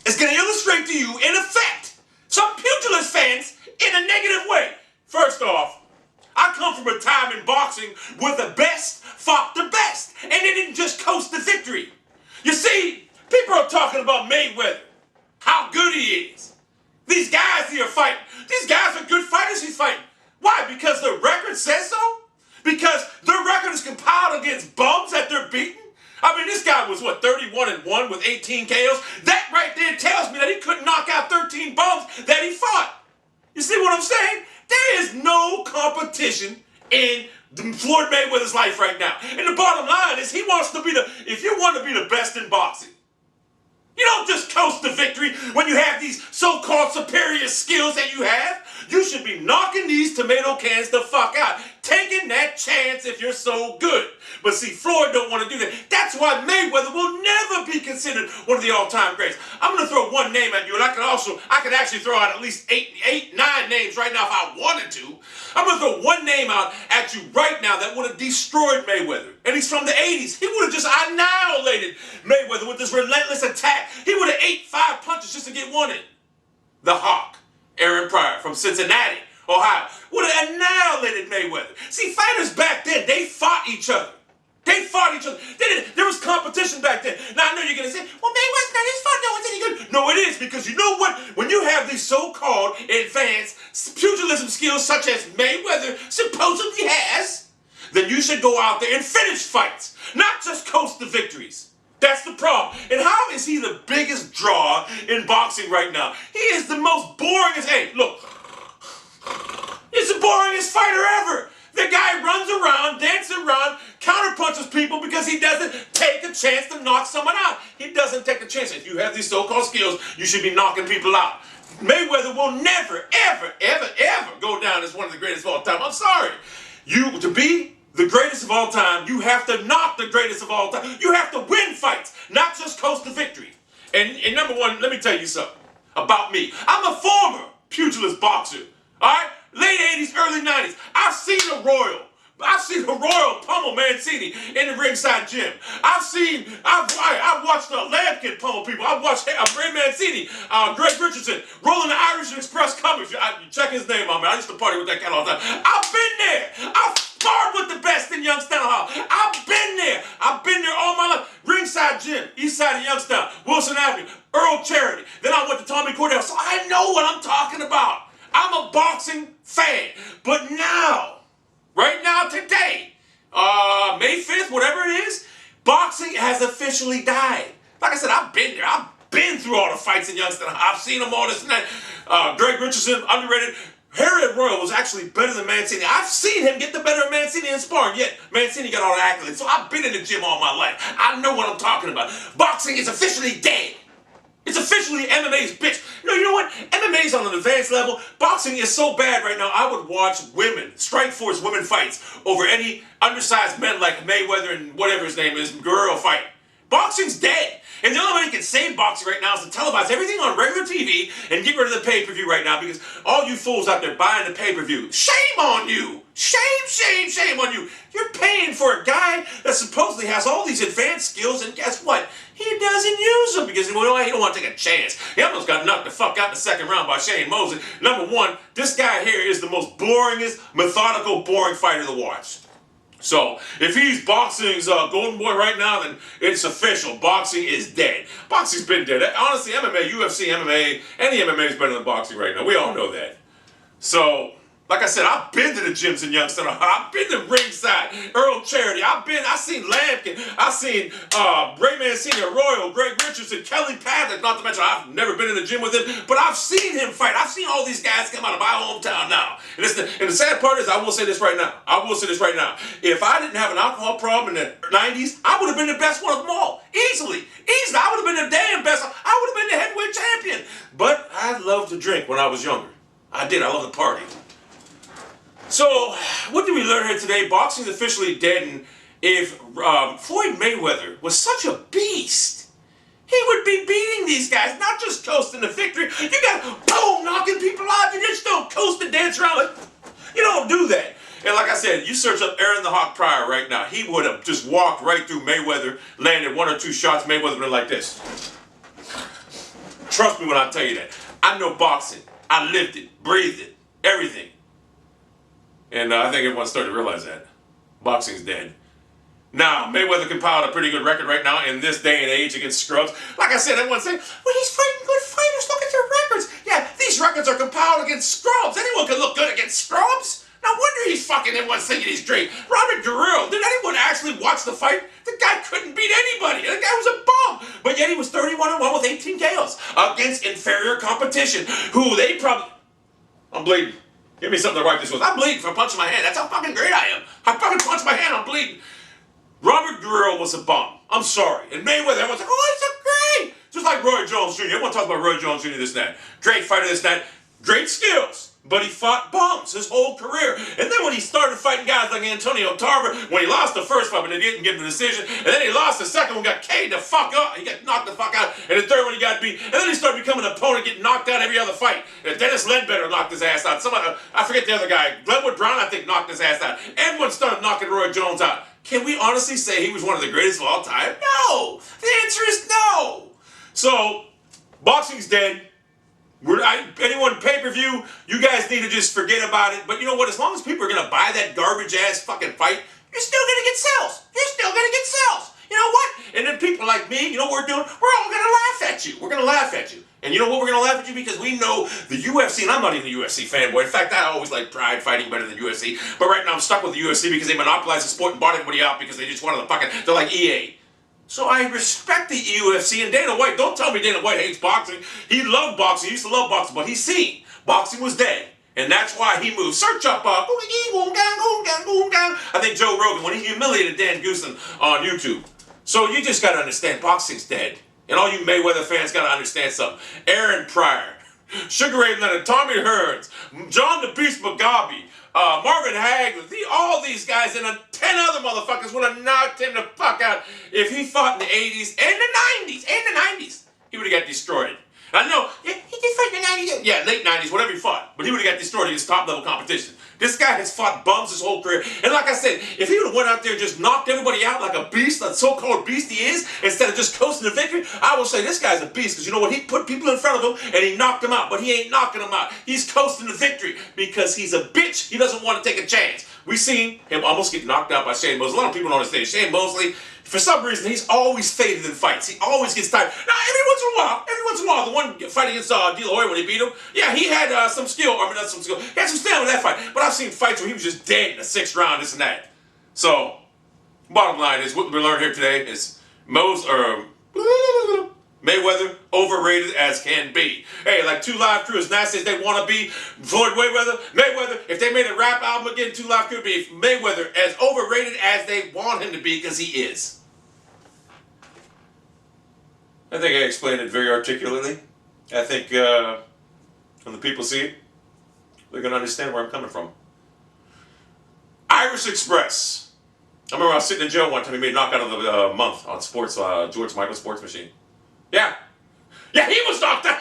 is going to illustrate to you, in effect, some pugilist fans in a negative way. First off, I come from a time in boxing where the best fought the best, and they didn't just coast to victory. You see, people are talking about Mayweather, how good he is. These guys here fighting, these guys are good fighters he's fighting. Why? Because the record says so? Because their record is compiled against bums that they're beating? I mean, this guy was, what, 31-1 with 18 KOs? That right there tells me that he couldn't knock out 13 bums that he fought. You see what I'm saying? There is no competition in Floyd Mayweather's life right now. And the bottom line is he wants to be if you want to be the best in boxing, you don't just coast to victory when you have these so-called superior skills that you have. You should be knocking these tomato cans the fuck out. Taking that chance if you're so good. But see, Floyd don't want to do that. That's why Mayweather will never be considered one of the all-time greats. I'm going to throw one name at you, and I could actually throw out at least nine names right now if I wanted to. I'm going to throw one name out at you right now that would have destroyed Mayweather. And he's from the 80s. He would have just annihilated Mayweather with this relentless attack. He would have ate 5 punches just to get one in. The Hawk, Aaron Pryor from Cincinnati, Ohio, would have annihilated Mayweather. See, fighters back then, they fought each other. They fought each other. There was competition back then. Now, I know you're going to say, well, Mayweather's not his fault. No one's any good. No, it is, because you know what? When you have these so-called advanced pugilism skills such as Mayweather supposedly has, then you should go out there and finish fights, not just coast to victories. That's the problem. And how is he the biggest draw in boxing right now? He is the most boringest. Hey, look. He's the boringest fighter ever. The guy runs around, dances around, counterpunches people because he doesn't take a chance to knock someone out. He doesn't take a chance. If you have these so-called skills, you should be knocking people out. Mayweather will never, ever, ever, ever go down as one of the greatest of all time. I'm sorry. To be the greatest of all time, you have to knock the greatest of all time. You have to win fights, not just coast to victory. And number one, let me tell you something about me. I'm a former pugilist boxer, all right? Late 80s, early 90s. I've seen a Royal pummel Mancini in the ringside gym. I've watched Lampkin pummel people. I've watched Ray Mancini, Greg Richardson, rolling the Irish Express Cummings. You check his name on me. I used to party with that cat all the time. I've been there. I've sparred with the best in Youngstown, Ohio. I've been there. I've been there all my life. Ringside gym, east side of Youngstown, Wilson Avenue, Earl Charity. Then I went to Tommy Cordell. So I know what I'm talking about. I'm a boxing fan. But now, right now, today, May 5th, whatever it is, boxing has officially died. Like I said, I've been there. I've been through all the fights in Youngstown. I've seen them all this night. Greg Richardson, underrated. Harriet Royal was actually better than Mancini. I've seen him get the better of Mancini in sparring, yet Mancini got all the accolades. So I've been in the gym all my life. I know what I'm talking about. Boxing is officially dead. It's officially MMA's bitch. You know what? MMA's on an advanced level. Boxing is so bad right now, I would watch Strikeforce women fights over any undersized men like Mayweather and whatever his name is, Guerrero fight. Boxing's dead. And the only way you can save boxing right now is to televise everything on regular TV and get rid of the pay-per-view right now, because all you fools out there buying the pay-per-view, shame on you. Shame, shame, shame on you. You're paying for a guy that supposedly has all these advanced skills, and guess what? He doesn't use them because he don't want to take a chance. He almost got knocked the fuck out in the second round by Shane Mosley. Number one, this guy here is the most boringest, methodical, boring fighter to watch. So, if he's boxing's golden boy right now, then it's official. Boxing is dead. Boxing's been dead. Honestly, MMA, UFC, MMA, any MMA is better than boxing right now. We all know that. So, like I said, I've been to the gyms in Youngstown. I've been to ringside, Earl Charity. I've seen Lampkin. I've seen Ray Mancini, Royal, Greg Richardson, Kelly Patrick. Not to mention, I've never been in the gym with him, but I've seen him fight. I've seen all these guys come out of my hometown now. And the sad part is, I will say this right now. If I didn't have an alcohol problem in the 90s, I would have been the best one of them all. Easily. I would have been the damn best. I would have been the heavyweight champion. But I loved to drink when I was younger. I did. I loved to party. So, what did we learn here today? Boxing is officially dead, and if Floyd Mayweather was such a beast, he would be beating these guys, not just coasting to victory. You got boom, knocking people out. You just don't coast and dance around. You don't do that. And like I said, you search up Aaron the Hawk Pryor right now, he would have just walked right through Mayweather, landed 1 or 2 shots. Mayweather would have been like this. Trust me when I tell you that. I know boxing. I lived it, breathed it, everything. And I think everyone's starting to realize that. Boxing's dead. Now, Mayweather compiled a pretty good record right now in this day and age against scrubs. Like I said, everyone's saying, well, he's fighting good fighters. Look at your records. Yeah, these records are compiled against scrubs. Anyone can look good against scrubs. No wonder he's fucking, everyone's thinking he's great. Robert Guerrero, did anyone actually watch the fight? The guy couldn't beat anybody. The guy was a bum. But yet he was 31-1 with 18 KOs against inferior competition, who they probably... I'm bleeding. Give me something to wipe this with. I'm bleeding from punching my hand. That's how fucking great I am. I fucking punched my hand, I'm bleeding. Robert Guerrero was a bum. I'm sorry. And Mayweather, everyone's like, oh, he's so great. Just like Roy Jones Jr. Everyone talks about Roy Jones Jr. this and that. Great fighter, this and that. Great skills. But he fought bums his whole career. And then when he started fighting guys like Antonio Tarver, when he lost the first fight, but they didn't give him the decision, and then he lost the second one, got K'd the fuck up, he got knocked the fuck out, and the third one he got beat, and then he started becoming an opponent, getting knocked out every other fight. And Dennis Ledbetter knocked his ass out. Somebody, I forget the other guy, Glenwood Brown, I think, knocked his ass out. Everyone started knocking Roy Jones out. Can we honestly say he was one of the greatest of all time? No! The answer is no! So, boxing's dead. Anyone pay-per-view, you guys need to just forget about it. But you know what? As long as people are going to buy that garbage-ass fucking fight, you're still going to get sales. You're still going to get sales. You know what? And then people like me, you know what we're doing? We're all going to laugh at you. We're going to laugh at you. And you know what we're going to laugh at you? Because we know the UFC, and I'm not even a UFC fanboy. In fact, I always like Pride fighting better than UFC. But right now I'm stuck with the UFC because they monopolized the sport and bought everybody out because they just wanted to fucking, they're like EA. So I respect the UFC, and Dana White, don't tell me Dana White hates boxing. He loved boxing, he used to love boxing, but he's seen boxing was dead. And that's why he moved. Search up, I think Joe Rogan, when he humiliated Dan Goosen on YouTube. So you just gotta understand, boxing's dead. And all you Mayweather fans gotta understand something. Aaron Pryor, Sugar Ray Leonard, Tommy Hearns, John the Beast Mugabe, Marvin Hagler, all these guys and 10 other motherfuckers would have knocked him the fuck out if he fought in the 80s and the 90s. He would have got destroyed. I know, yeah, he did fight in the 90s. Yeah, late 90s, whatever he fought. But he would have got destroyed against top-level competition. This guy has fought bums his whole career. And like I said, if he would have went out there and just knocked everybody out like a beast, that so-called beast he is, instead of just coasting to victory, I will say this guy's a beast. Because you know what? He put people in front of him and he knocked them out. But he ain't knocking them out. He's coasting to victory because he's a bitch. He doesn't want to take a chance. We seen him almost get knocked out by Shane Mosley. A lot of people don't understand. Shane Mosley, for some reason, he's always faded in fights. He always gets tired. Now, every once in a while, the one fight against De La Hoya when he beat him, yeah, he had some skill. I mean, not some skill. He had some stamina in that fight. But I've seen fights where he was just dead in the 6th round, this and that. So, bottom line is, what we learned here today is Mayweather, overrated as can be. Hey, like 2 Live Crew, as nasty as they want to be, Floyd Mayweather, if they made a rap album again, 2 Live Crew would be Mayweather as overrated as they want him to be, because he is. I think I explained it very articulately. I think when the people see it, they're going to understand where I'm coming from. Irish Express. I remember I was sitting in jail one time, he made knockout of the month on sports, George Michael Sports Machine. Yeah. Yeah, he was knocked out.